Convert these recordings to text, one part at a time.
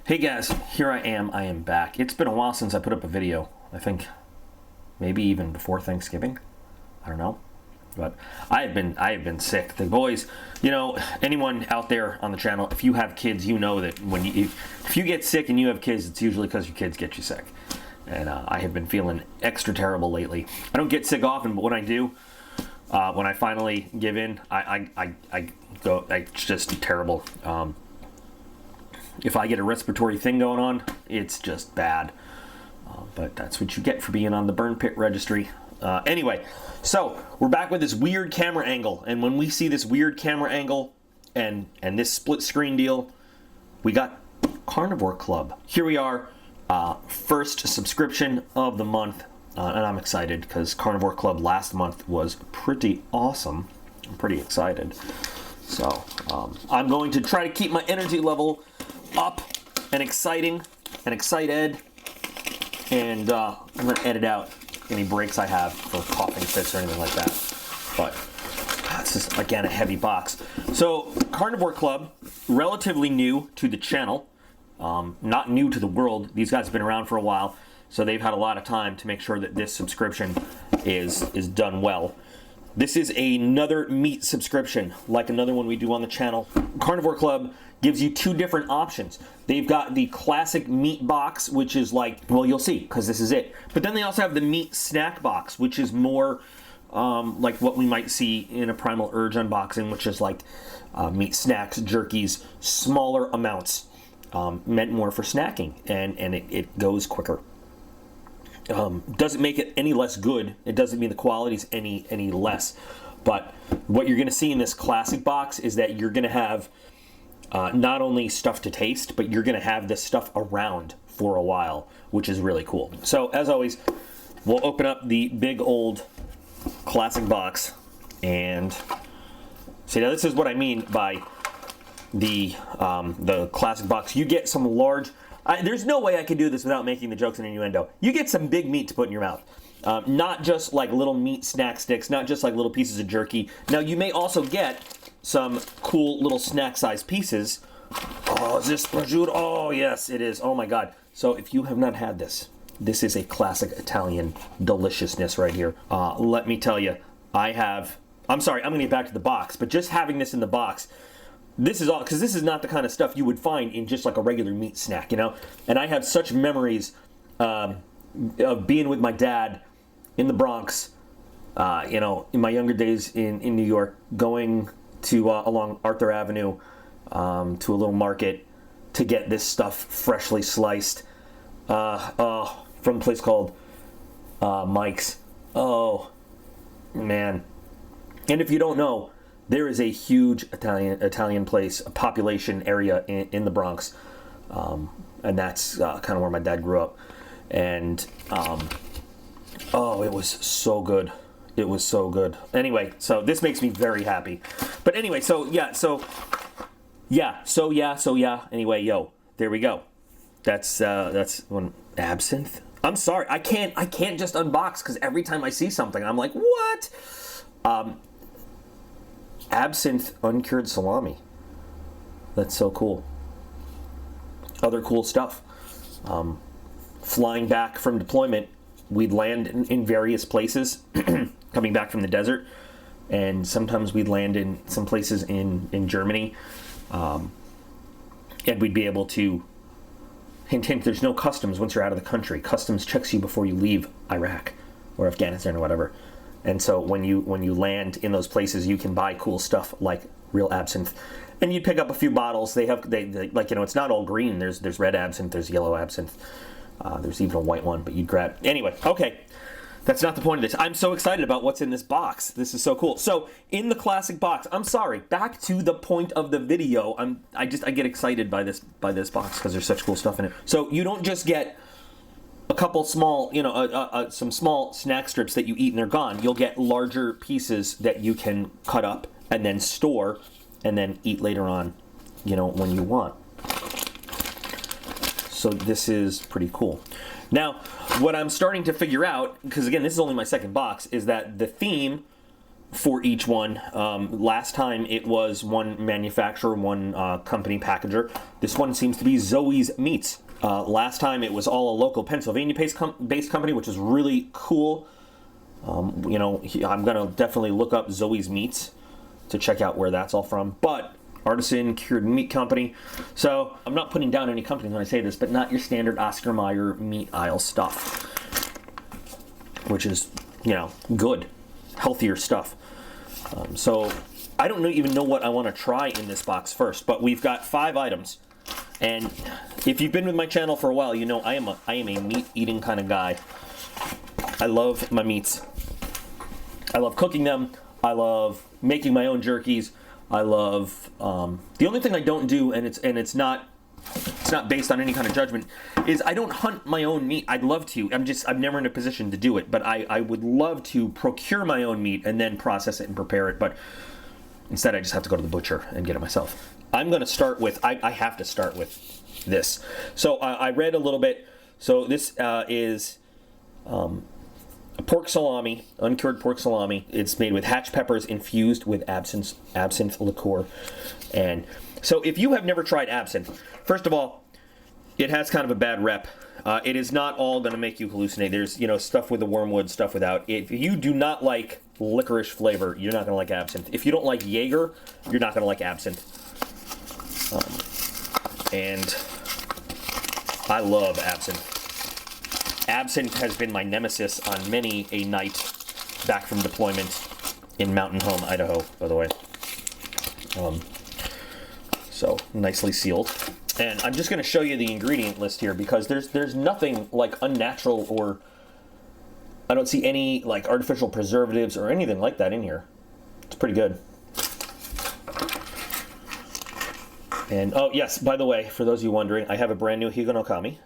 Hey guys, here I am back. It's been a while since I put up a video. I think maybe even before Thanksgiving. I don't know. But I have been sick. The boys, you know, anyone out there on the channel, if you have kids, you know that if you get sick and you have kids, it's usually because your kids get you sick. And I have been feeling extra terrible lately. I don't get sick often, but when I do, when I finally give in, I go, it's just terrible. If I get a respiratory thing going on, it's just bad. But that's what you get for being on the burn pit registry. Anyway, so we're back with this weird camera angle. And when we see this weird camera angle and this split screen deal, we got Carnivore Club. Here we are, first subscription of the month. And I'm excited because Carnivore Club last month was pretty awesome. I'm pretty excited. So I'm going to try to keep my energy level up and exciting and excited, and I'm going to edit out any breaks I have for coughing fits or anything like that. But it's just, again, a heavy box. So Carnivore Club, relatively new to the channel, not new to the world. These guys have been around for a while, so they've had a lot of time to make sure that this subscription is done well. This is another meat subscription, like another one we do on the channel. Carnivore Club gives you two different options. They've got the classic meat box, which is like, well, you'll see, because this is it. But then they also have the meat snack box, which is more like what we might see in a Primal Urge unboxing, which is like meat snacks, jerkies, smaller amounts, meant more for snacking, and it goes quicker. Doesn't make it any less good. It doesn't mean the quality's any less. But what you're going to see in this classic box is that you're going to have not only stuff to taste, but you're going to have this stuff around for a while, which is really cool. So as always, we'll open up the big old classic box and see. Now this is what I mean by the classic box. You get some large. There's no way I could do this without making the jokes and innuendo. You get some big meat to put in your mouth. Not just like little meat snack sticks, not just like little pieces of jerky. Now you may also get some cool little snack-sized pieces. Oh, is this prosciutto? Oh, yes, it is. Oh my God. So if you have not had this, this is a classic Italian deliciousness right here. Let me tell you, I'm sorry, I'm gonna get back to the box, but just having this in the box, this is all, because this is not the kind of stuff you would find in just like a regular meat snack, you know? And I have such memories of being with my dad in the Bronx, you know, in my younger days in New York, going to along Arthur Avenue to a little market to get this stuff freshly sliced from a place called Mike's. Oh, man. And if you don't know, there is a huge Italian place, a population area in the Bronx, and that's kind of where my dad grew up. And oh, it was so good. It was so good. Anyway, so this makes me very happy. But anyway, Anyway, yo, there we go. That's one Absinthe. I'm sorry, I can't just unbox because every time I see something, I'm like, what? Absinthe uncured salami. That's so cool. Other cool stuff. Flying back from deployment, we'd land in various places, coming back from the desert, and sometimes we'd land in some places in Germany, and we'd be able to, hint, there's no customs once you're out of the country. Customs checks you before you leave Iraq or Afghanistan or whatever. And so when you land in those places, you can buy cool stuff like real absinthe, and you pick up a few bottles. They like, you know, it's not all green. There's red absinthe, there's yellow absinthe, there's even a white one. But you'd grab anyway. Okay, that's not the point of this. I'm so excited about what's in this box. This is so cool. So in the classic box, I'm sorry. Back to the point of the video. I get excited by this box because there's such cool stuff in it. So you don't just get a couple small, you know, some small snack strips that you eat and they're gone. You'll get larger pieces that you can cut up and then store and then eat later on, you know, when you want. So this is pretty cool. Now, what I'm starting to figure out, because again, this is only my second box, is that the theme for each one. Last time it was one manufacturer, one company packager. This one seems to be Zoe's Meats. Last time it was all a local Pennsylvania-based company, which is really cool. You know, I'm gonna definitely look up Zoe's Meats to check out where that's all from. But artisan cured meat company. So I'm not putting down any companies when I say this, but not your standard Oscar Mayer meat aisle stuff, which is, you know, good, healthier stuff. So I don't even know what I want to try in this box first, but we've got 5 items. And if you've been with my channel for a while, you know I am a meat eating kind of guy. I love my meats. I love cooking them. I love making my own jerkies. I love the only thing I don't do, and it's not based on any kind of judgment, is I don't hunt my own meat. I'd love to. I'm never in a position to do it, but I would love to procure my own meat and then process it and prepare it. But instead, I just have to go to the butcher and get it myself. I'm going to start with, I have to start with this. So I read a little bit. So this is a pork salami, uncured pork salami. It's made with hatch peppers infused with absinthe liqueur. And so if you have never tried absinthe, first of all, it has kind of a bad rep. It is not all going to make you hallucinate. There's, you know, stuff with the wormwood, stuff without. If you do not like licorice flavor, you're not going to like absinthe. If you don't like Jaeger, you're not going to like absinthe. And I love absinthe. Absinthe has been my nemesis on many a night back from deployment in Mountain Home, Idaho, by the way. So nicely sealed. And I'm just going to show you the ingredient list here because there's nothing like unnatural, or I don't see any like artificial preservatives or anything like that in here. It's pretty good. And oh yes, by the way, for those of you wondering, I have a brand new Higanokami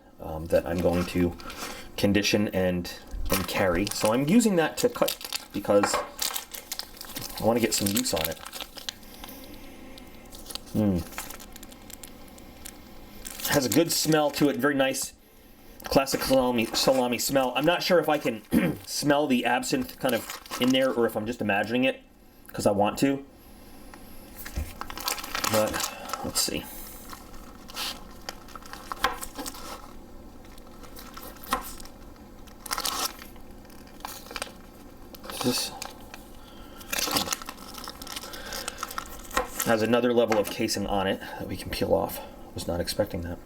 that I'm going to condition and carry. So I'm using that to cut because I want to get some use on it. Has a good smell to it, very nice classic salami smell. I'm not sure if I can smell the absinthe kind of in there or if I'm just imagining it because I want to. But let's see. This has another level of casing on it that we can peel off. Was not expecting that,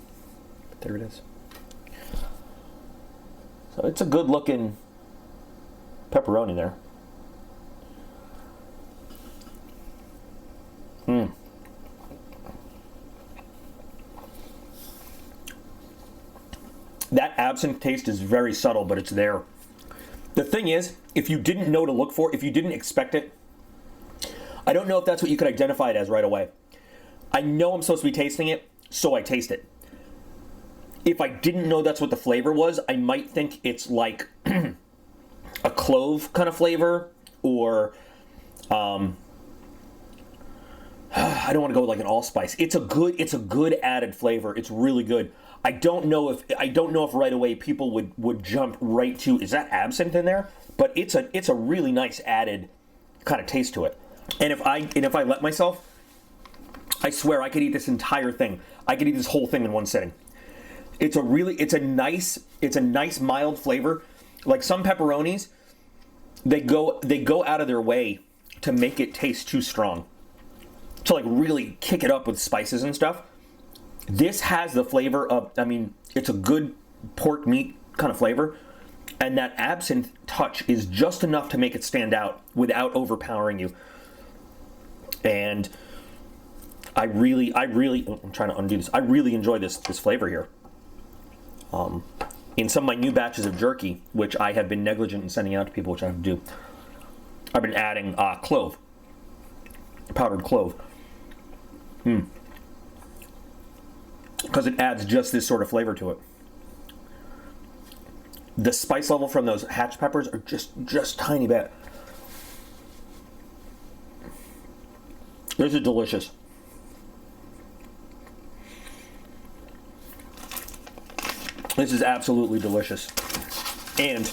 but there it is. So it's a good looking pepperoni there. That absinthe taste is very subtle, but it's there. The thing is, if you didn't know to look for, if you didn't expect it, I don't know if that's what you could identify it as right away. I know I'm supposed to be tasting it, so I taste it. If I didn't know that's what the flavor was, I might think it's like a clove kind of flavor, or I don't want to go with like an allspice. It's a good added flavor. It's really good. I don't know if right away people would jump right to, is that absinthe in there? But it's a really nice added kind of taste to it. And if I let myself, I swear I could eat this entire thing. I could eat this whole thing in one sitting. It's a nice mild flavor. Like some pepperonis, they go out of their way to make it taste too strong, to like really kick it up with spices and stuff. This has the flavor of, I mean, it's a good pork meat kind of flavor, and that absinthe touch is just enough to make it stand out without overpowering you. And I'm trying to undo this. I really enjoy this flavor here. In some of my new batches of jerky, which I have been negligent in sending out to people, which I have to do, I've been adding clove, powdered clove. Because it adds just this sort of flavor to it. The spice level from those hatch peppers are just tiny bit. This is delicious. This is absolutely delicious. And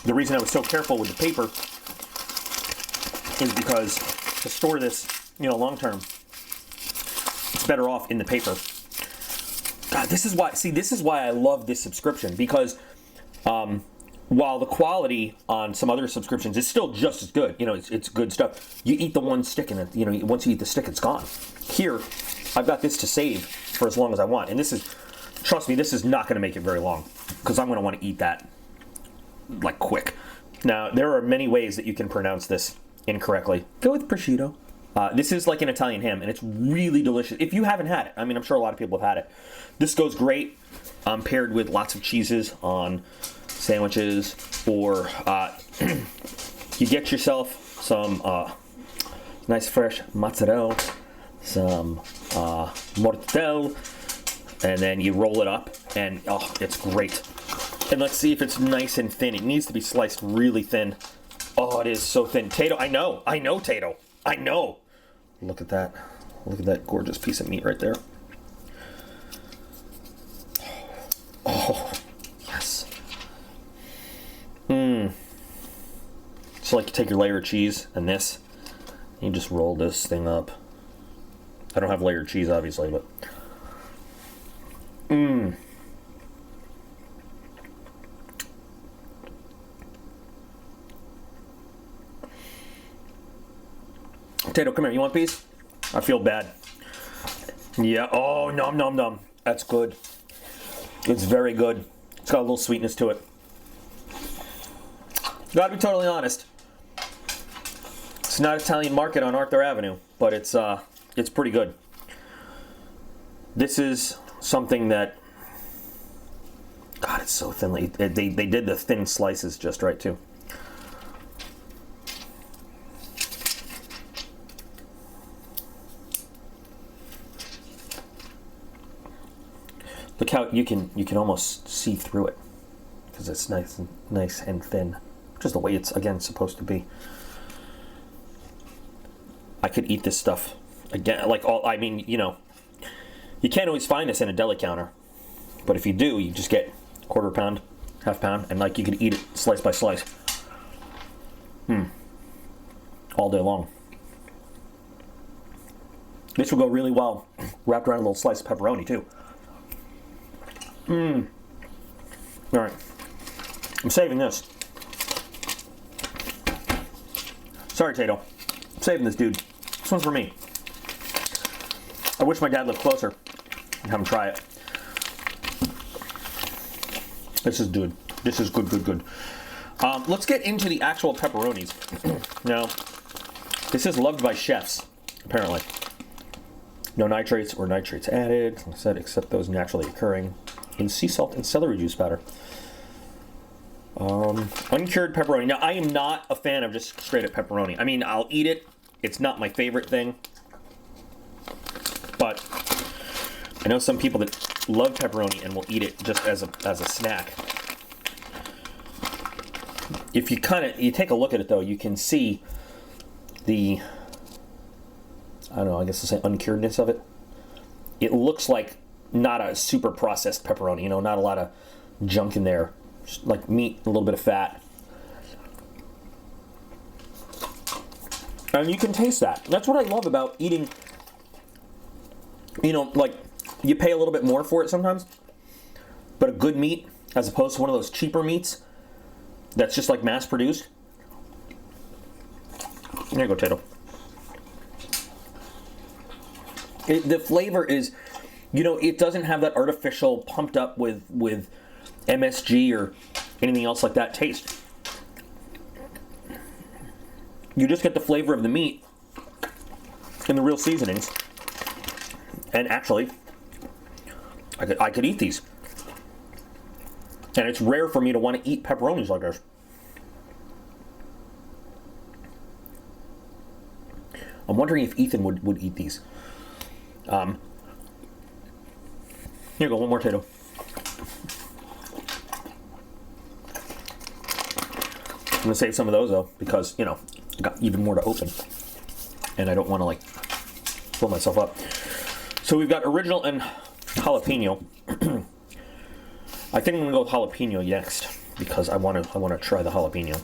the reason I was so careful with the paper is because to store this, long term, it's better off in the paper. God, this is why I love this subscription, because while the quality on some other subscriptions is still just as good, it's good stuff. You eat the one stick and it, once you eat the stick, it's gone. Here, I've got this to save for as long as I want, and trust me, this is not going to make it very long, because I'm going to want to eat that like quick. Now, there are many ways that you can pronounce this incorrectly. Go with prosciutto. This is like an Italian ham, and it's really delicious. If you haven't had it, I mean, I'm sure a lot of people have had it. This goes great paired with lots of cheeses on sandwiches, or you get yourself some nice fresh mozzarella, some mortadella, and then you roll it up, and oh, it's great. And let's see if it's nice and thin. It needs to be sliced really thin. Oh, it is so thin. Tato, I know, Tato. I know. Look at that. Look at that gorgeous piece of meat right there. Oh, yes. So like you take your layer of cheese and this, you just roll this thing up. I don't have layered cheese, obviously, but Tato, come here. You want a piece? I feel bad. Yeah. Oh, nom nom nom. That's good. It's very good. It's got a little sweetness to it. Gotta be totally honest. It's not Italian market on Arthur Avenue, but it's pretty good. This is something that, God, it's so thinly. They did the thin slices just right too. Look how you can almost see through it, because it's nice and thin, just the way it's again supposed to be. I could eat this stuff again, you can't always find this in a deli counter, but if you do, you just get quarter pound, half pound, and you could eat it slice by slice, all day long. This will go really well wrapped around a little slice of pepperoni too. All right, I'm saving this. Sorry, Tato. I'm saving this, dude. This one's for me. I wish my dad lived closer and have him try it. This is good. This is good. Let's get into the actual pepperonis. Now, this is loved by chefs, apparently. No nitrates or nitrates added, like I said, except those naturally occurring in sea salt and celery juice powder. Uncured pepperoni. Now, I am not a fan of just straight up pepperoni. I mean, I'll eat it. It's not my favorite thing. But I know some people that love pepperoni and will eat it just as a snack. If you take a look at it though, you can see the, I don't know, I guess I'll say uncuredness of it. It looks like not a super processed pepperoni, not a lot of junk in there. Just like meat, a little bit of fat. And you can taste that. That's what I love about eating, you pay a little bit more for it sometimes, but a good meat, as opposed to one of those cheaper meats that's just like mass produced. There you go, Tato. The flavor is, it doesn't have that artificial pumped up with MSG or anything else like that taste. You just get the flavor of the meat and the real seasonings. And actually, I could eat these. And it's rare for me to want to eat pepperonis like this. I'm wondering if Ethan would eat these. Here you go, one more Tato. I'm gonna save some of those though, because I got even more to open, and I don't want to fill myself up. So we've got original and jalapeno. I think I'm gonna go with jalapeno next because I want to try the jalapeno.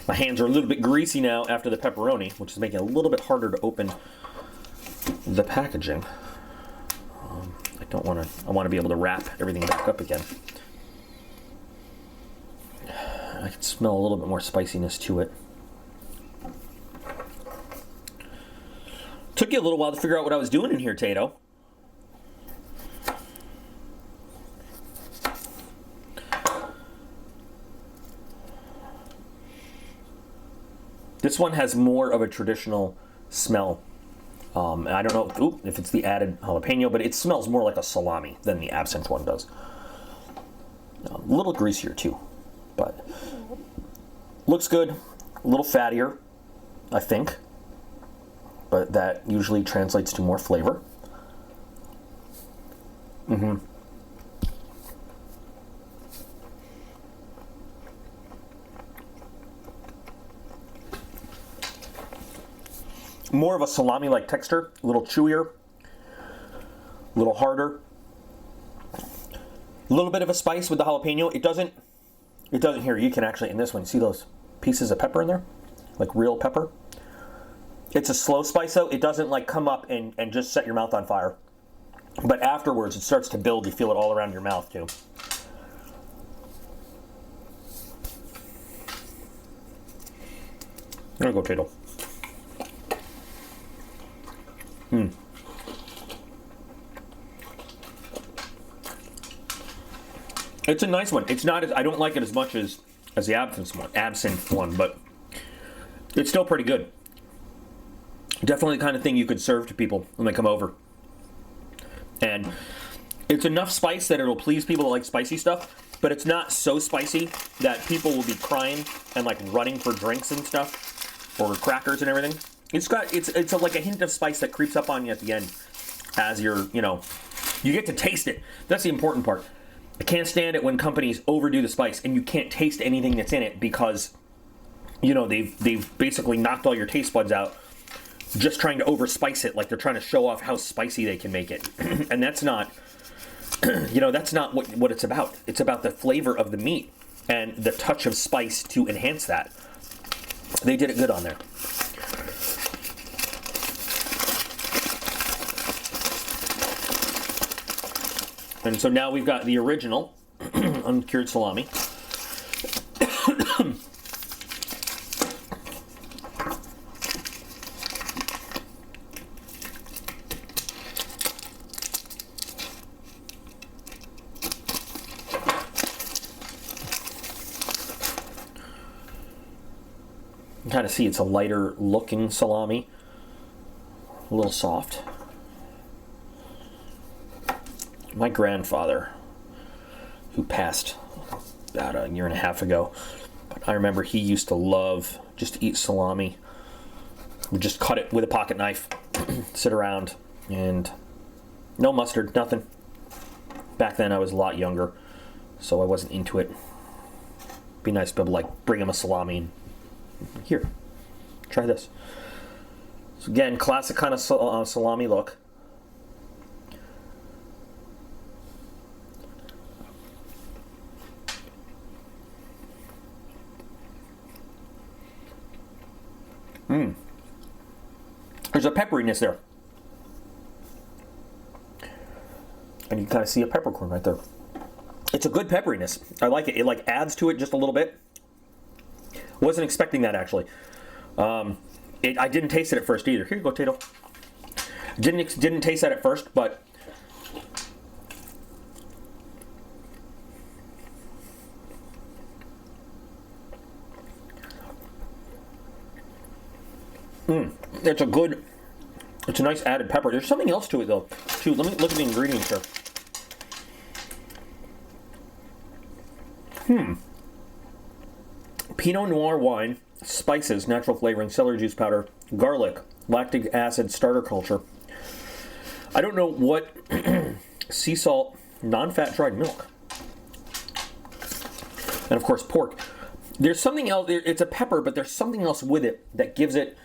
My hands are a little bit greasy now after the pepperoni, which is making it a little bit harder to open the packaging. I want to be able to wrap everything back up again. I can smell a little bit more spiciness to it. Took you a little while to figure out what I was doing in here, Tato. This one has more of a traditional smell. And I don't know if it's the added jalapeno, but it smells more like a salami than the Absinthe one does. A little greasier too, but looks good. A little fattier, I think, but that usually translates to more flavor. More of a salami-like texture, a little chewier, a little harder. A little bit of a spice with the jalapeno. It doesn't here, you can actually, in this one, see those pieces of pepper in there? Like real pepper. It's a slow spice though. It doesn't like come up and just set your mouth on fire. But afterwards, it starts to build. You feel it all around your mouth too. There you go, Tato. It's a nice one. It's not as, I don't like it as much as the Absinthe one, but it's still pretty good. Definitely the kind of thing you could serve to people when they come over. And it's enough spice that it'll please people that like spicy stuff, but it's not so spicy that people will be crying and like running for drinks and stuff or crackers and everything. It's like a hint of spice that creeps up on you at the end as you're, you get to taste it. That's the important part. I can't stand it when companies overdo the spice and you can't taste anything that's in it because, they've basically knocked all your taste buds out just trying to overspice it, like they're trying to show off how spicy they can make it. And that's not, that's not what it's about. It's about the flavor of the meat and the touch of spice to enhance that. They did it good on there. And so now we've got the original uncured salami. You can kind of see it's a lighter looking salami, a little soft. My grandfather, who passed about a year and a half ago, but I remember he used to love just to eat salami. Would just cut it with a pocket knife, sit around, and no mustard, nothing. Back then I was a lot younger, so I wasn't into it. Be nice to be able to like bring him a salami and here, try this. So again, classic kind of salami look. There's a pepperiness there. And you kind of see a peppercorn right there. It's a good pepperiness. I like it. It like adds to it just a little bit. Wasn't expecting that actually. I didn't taste it at first either. Here you go, Tato. Didn't taste that at first, but it's a nice added pepper. There's something else to it though, too. Let me look at the ingredients here. Pinot noir wine, spices, natural flavoring, celery juice powder, garlic, lactic acid, starter culture. I don't know what, sea salt, non-fat dried milk. And of course pork. There's something else, it's a pepper, but there's something else with it that gives it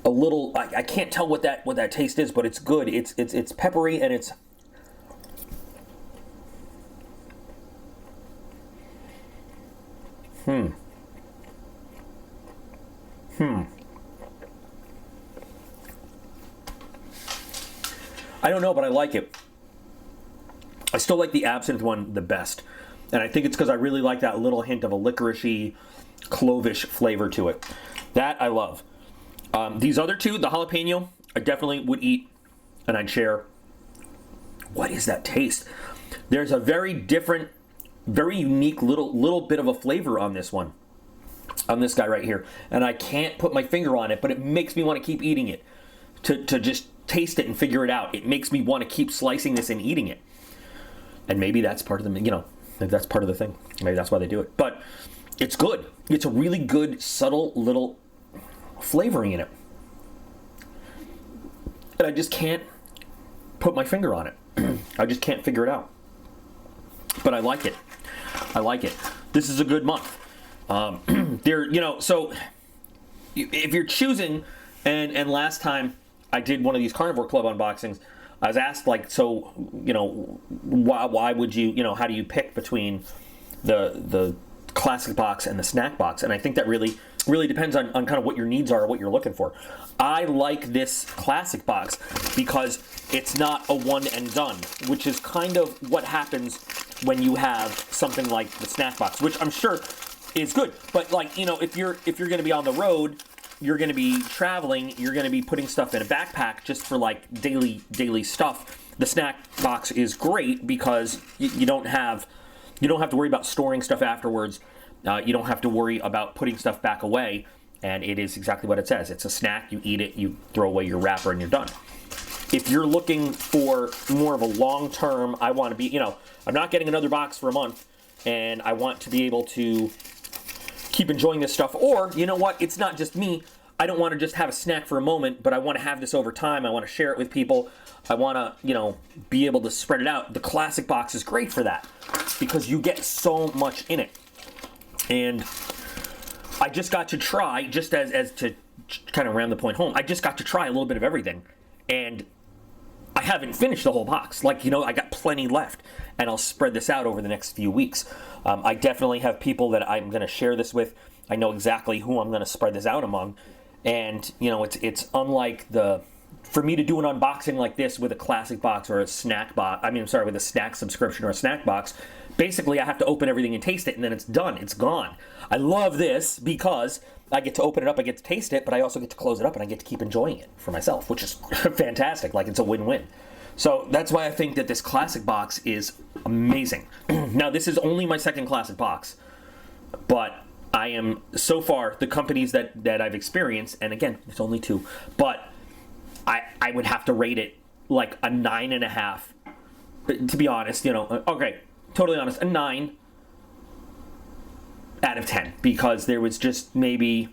a little, I can't tell what that taste is, but it's good. It's peppery and it's I don't know, but I like it. I still like the Absinthe one the best. And I think it's because I really like that little hint of a licoricey, clovish flavor to it. That I love. These other two, the jalapeno, I definitely would eat and I'd share. What is that taste? There's a very different, very unique little bit of a flavor on this one. On this guy right here. And I can't put my finger on it, but it makes me want to keep eating it. To just taste it and figure it out. It makes me want to keep slicing this and eating it. And maybe that's part of the, maybe that's part of the thing. Maybe that's why they do it. But it's good. It's a really good, subtle little flavoring in it. And I just can't put my finger on it. I just can't figure it out. But I like it. I like it. This is a good month. So if you're choosing, and last time I did one of these Carnivore Club unboxings, I was asked, like, so, why would you, how do you pick between the classic box and the snack box? And I think that really depends on kind of what your needs are or what you're looking for. I like this classic box because it's not a one and done, which is kind of what happens when you have something like the snack box, which I'm sure is good. But, like, if you're going to be on the road, you're going to be traveling, you're going to be putting stuff in a backpack just for like daily stuff. The snack box is great because you don't have to worry about storing stuff afterwards. You don't have to worry about putting stuff back away, and it is exactly what it says. It's a snack, you eat it, you throw away your wrapper, and you're done. If you're looking for more of a long-term, I want to be, I'm not getting another box for a month, and I want to be able to keep enjoying this stuff. Or, you know what, it's not just me. I don't want to just have a snack for a moment, but I want to have this over time. I want to share it with people. I want to, be able to spread it out. The classic box is great for that because you get so much in it. And I just got to try, just as to kind of ram the point home, I just got to try a little bit of everything. And I haven't finished the whole box. Like, I got plenty left. And I'll spread this out over the next few weeks. I definitely have people that I'm going to share this with. I know exactly who I'm going to spread this out among. And, it's unlike for me to do an unboxing like this with a classic box or a snack box, with a snack subscription or a snack box, basically I have to open everything and taste it and then it's done, it's gone. I love this because I get to open it up, I get to taste it, but I also get to close it up and I get to keep enjoying it for myself, which is fantastic, like it's a win-win. So that's why I think that this classic box is amazing. Now this is only my second classic box, but I am, so far, the companies that I've experienced, and again, it's only two, but I would have to rate it like a 9.5, to be honest, okay, totally honest, a 9 out of 10, because there was just maybe,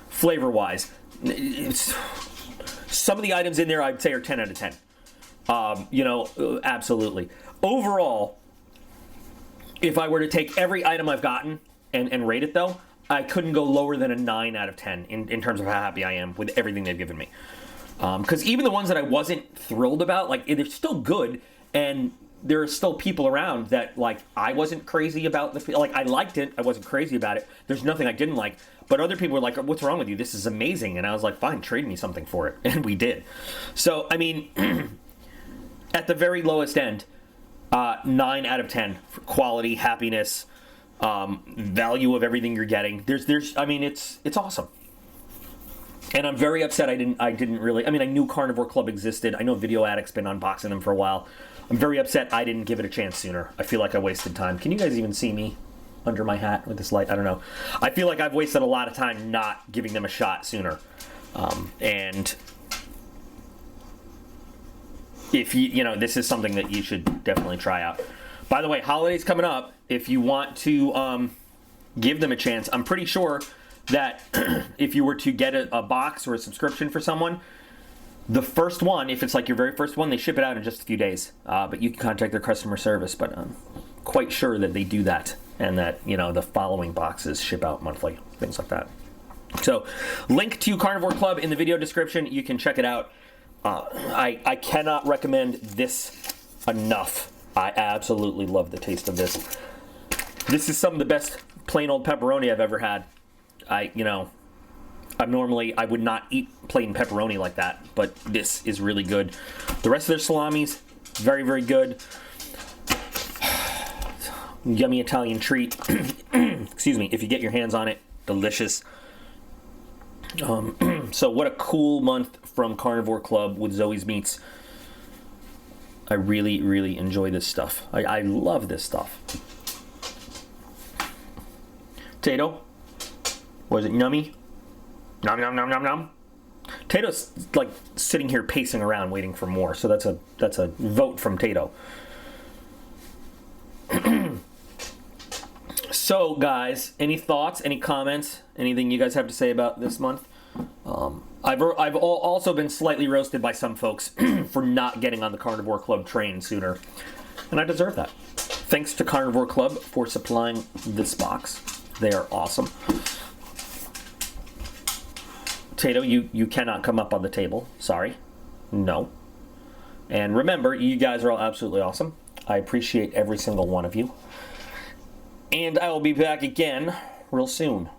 flavor-wise, some of the items in there I'd say are 10 out of 10, absolutely. Overall, if I were to take every item I've gotten and rate it, though, I couldn't go lower than a 9 out of 10 in terms of how happy I am with everything they've given me. Because even the ones that I wasn't thrilled about, like, they're still good, and there are still people around that, like, I wasn't crazy about like, I liked it, I wasn't crazy about it. There's nothing I didn't like, but other people were like, what's wrong with you? This is amazing. And I was like, fine, trade me something for it. And we did. So, at the very lowest end, 9 out of 10 for quality, happiness, value of everything you're getting. It's awesome. And I'm very upset I didn't really, I knew Carnivore Club existed. I know Video Addict's been unboxing them for a while. I'm very upset I didn't give it a chance sooner. I feel like I wasted time. Can you guys even see me under my hat with this light? I don't know. I feel like I've wasted a lot of time not giving them a shot sooner. And if this is something that you should definitely try out. By the way, holidays coming up. If you want to give them a chance, I'm pretty sure that if you were to get a box or a subscription for someone, the first one, if it's like your very first one, they ship it out in just a few days. But you can contact their customer service. But I'm quite sure that they do that, and that the following boxes ship out monthly, things like that. So, link to Carnivore Club in the video description. You can check it out. I cannot recommend this enough. I absolutely love the taste of this. This is some of the best plain old pepperoni I've ever had. I would not eat plain pepperoni like that, but this is really good. The rest of their salamis, very, very good. Yummy Italian treat. Excuse me, if you get your hands on it, delicious. So what a cool month from Carnivore Club with Zoe's Meats. I really, really enjoy this stuff. I love this stuff. Tato, was it yummy? Nom nom nom nom nom. Tato's like sitting here pacing around waiting for more, so that's a vote from Tato. So guys, any thoughts, any comments, anything you guys have to say about this month? I've also been slightly roasted by some folks for not getting on the Carnivore Club train sooner, and I deserve that. Thanks to Carnivore Club for supplying this box. They are awesome. Tato, you cannot come up on the table. Sorry. No. And remember, you guys are all absolutely awesome. I appreciate every single one of you. And I will be back again real soon.